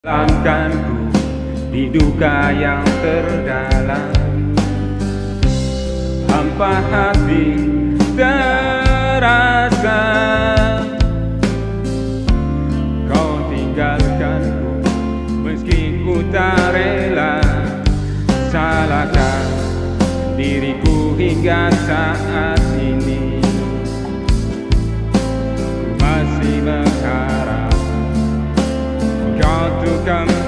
Langkanku di duka yang terdalam, hampa hati terasa. Kau tinggalkanku meski ku tak rela. Salahkah diriku hingga saat ini? Masih berharap kau tuh kembali.